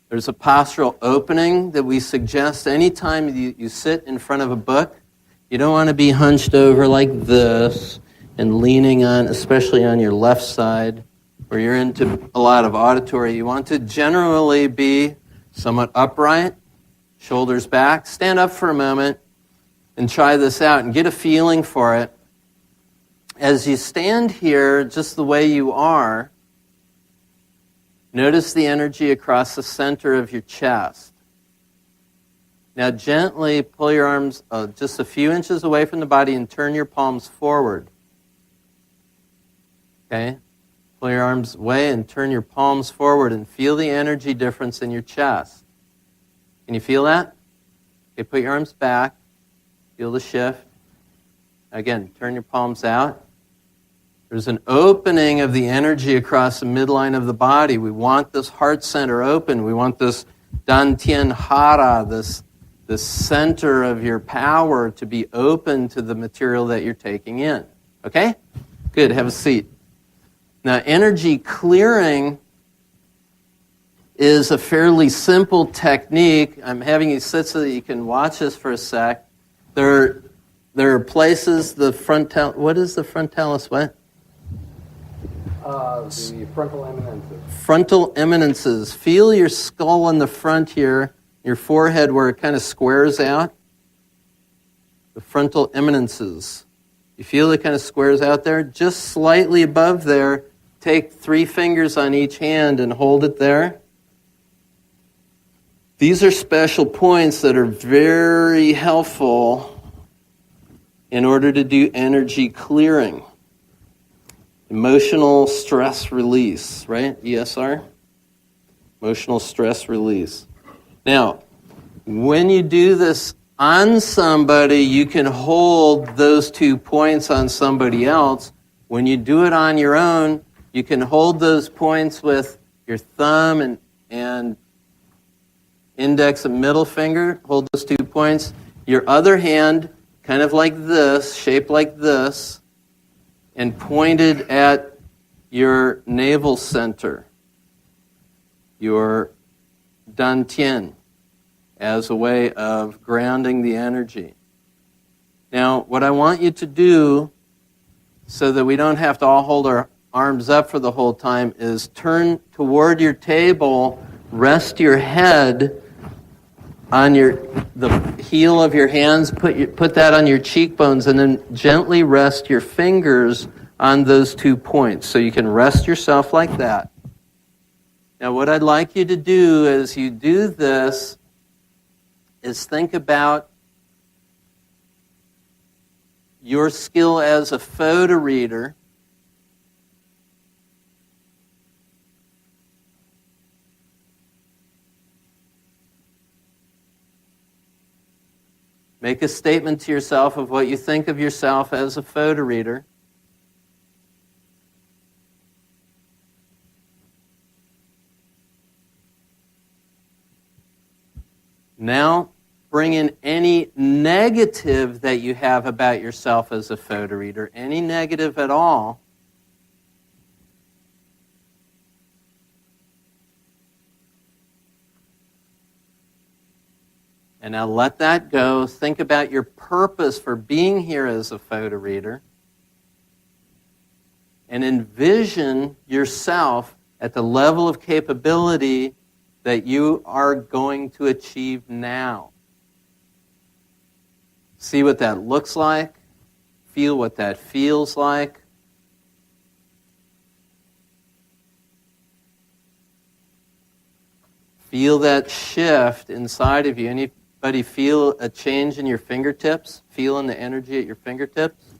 There's a postural opening that we suggest anytime you sit in front of a book. You don't want to be hunched over like this and leaning on, especially on your left side, where you're into a lot of auditory. You want to generally be somewhat upright, shoulders back. Stand up for a moment and try this out and get a feeling for it. As you stand here, just the way you are, notice the energy across the center of your chest. Now gently pull your arms just a few inches away from the body and turn your palms forward. Okay? Pull your arms away and turn your palms forward and feel the energy difference in your chest. Can you feel that? Okay, put your arms back. Feel the shift. Again, turn your palms out. There's an opening of the energy across the midline of the body. We want this heart center open. We want this Dantian Hara, this center of your power to be open to the material that you're taking in. Okay? Good, have a seat. Now, energy clearing is a fairly simple technique. I'm having you sit so that you can watch this for a sec. There are places, what is the frontalis what? The frontal eminences. Frontal eminences. Feel your skull in the front here, your forehead where it kind of squares out. The frontal eminences. You feel it kind of squares out there? Just slightly above there, take 3 fingers on each hand and hold it there. These are special points that are very helpful in order to do energy clearing. Emotional stress release, right? ESR? Emotional stress release. Now, when you do this on somebody, you can hold those 2 points on somebody else. When you do it on your own, you can hold those points with your thumb and index and middle finger. Hold those 2 points. Your other hand, kind of like this, shaped like this, and pointed at your navel center, your dantian, as a way of grounding the energy. Now, what I want you to do, so that we don't have to all hold our arms up for the whole time, is turn toward your table, rest your head on the heel of your hands, put that on your cheekbones, and then gently rest your fingers on those 2 points. So you can rest yourself like that. Now what I'd like you to do as you do this is think about your skill as a photo reader. Make a statement to yourself of what you think of yourself as a photo reader. Now, bring in any negative that you have about yourself as a photo reader, any negative at all. And now let that go. Think about your purpose for being here as a photo reader. And envision yourself at the level of capability that you are going to achieve now. See what that looks like. Feel what that feels like. Feel that shift inside of you. Anybody feel a change in your fingertips? Feeling the energy at your fingertips?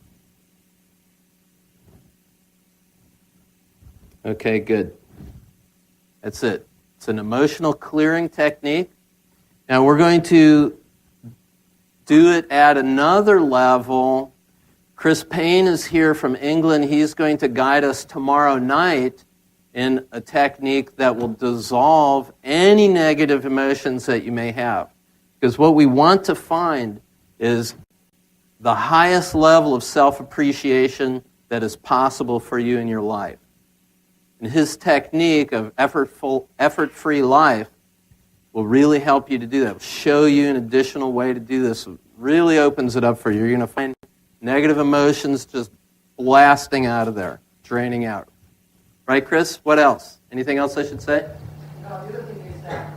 Okay, good. That's it. It's an emotional clearing technique. Now we're going to do it at another level. Chris Payne is here from England. He's going to guide us tomorrow night in a technique that will dissolve any negative emotions that you may have. Because what we want to find is the highest level of self-appreciation that is possible for you in your life. And his technique of effort-free life will really help you to do that. Will show you an additional way to do this. It really opens it up for you. You're going to find negative emotions just blasting out of there, draining out. Right, Chris? What else? Anything else I should say? No, the other thing is that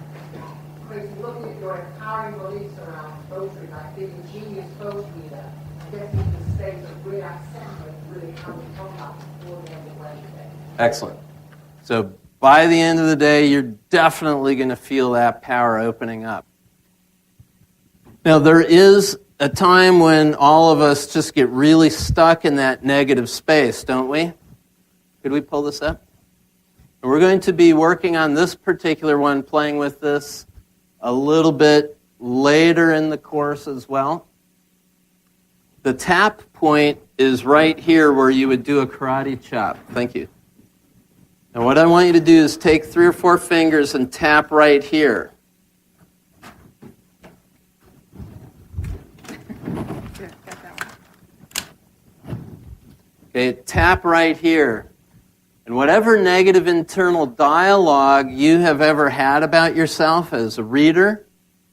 Chris, looking at your empowering beliefs around poetry, like being a genius poetry reader, getting into the state of great assembly, really how we talk about before the end of Wednesday. Excellent. So by the end of the day, you're definitely going to feel that power opening up. Now, there is a time when all of us just get really stuck in that negative space, don't we? Could we pull this up? And we're going to be working on this particular one, playing with this a little bit later in the course as well. The tap point is right here where you would do a karate chop. Thank you. Now what I want you to do is take 3 or 4 fingers and tap right here. Okay, tap right here. And whatever negative internal dialogue you have ever had about yourself as a reader,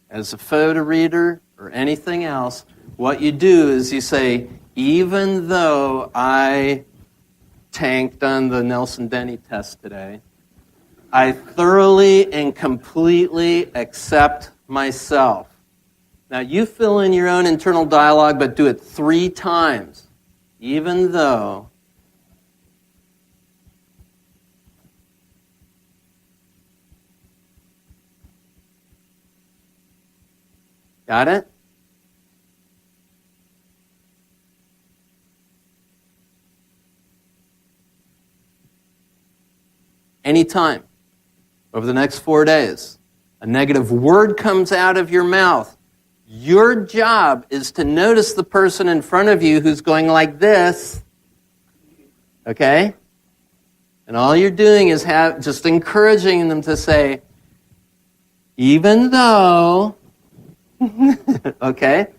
as a photo reader, or anything else, what you do is you say, even though I tanked on the Nelson-Denny test today, I thoroughly and completely accept myself. Now you fill in your own internal dialogue, but do it 3 times. Even though got it? Anytime over the next 4 days, a negative word comes out of your mouth. Your job is to notice the person in front of you who's going like this, okay? And all you're doing is just encouraging them to say, even though, okay?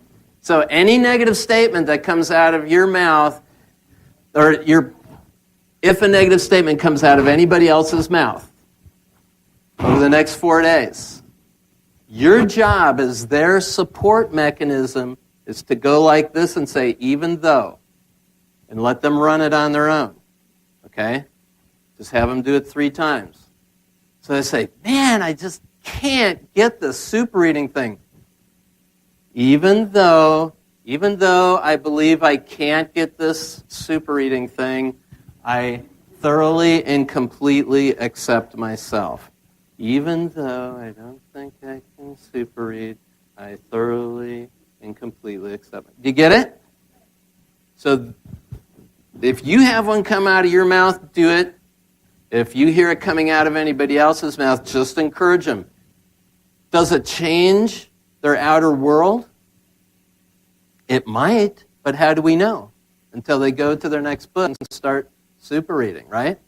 So any negative statement that comes out of your mouth, or if a negative statement comes out of anybody else's mouth over the next 4 days, your job as their support mechanism is to go like this and say, even though, and let them run it on their own, okay? Just have them do it 3 times. So they say, man, I just can't get this super reading thing. Even though I believe I can't get this super reading thing, I thoroughly and completely accept myself. Even though I don't think I can super read, I thoroughly and completely accept it. Do you get it? So if you have one come out of your mouth, do it. If you hear it coming out of anybody else's mouth, just encourage them. Does it change their outer world? It might, but how do we know? Until they go to their next book and start super reading, right?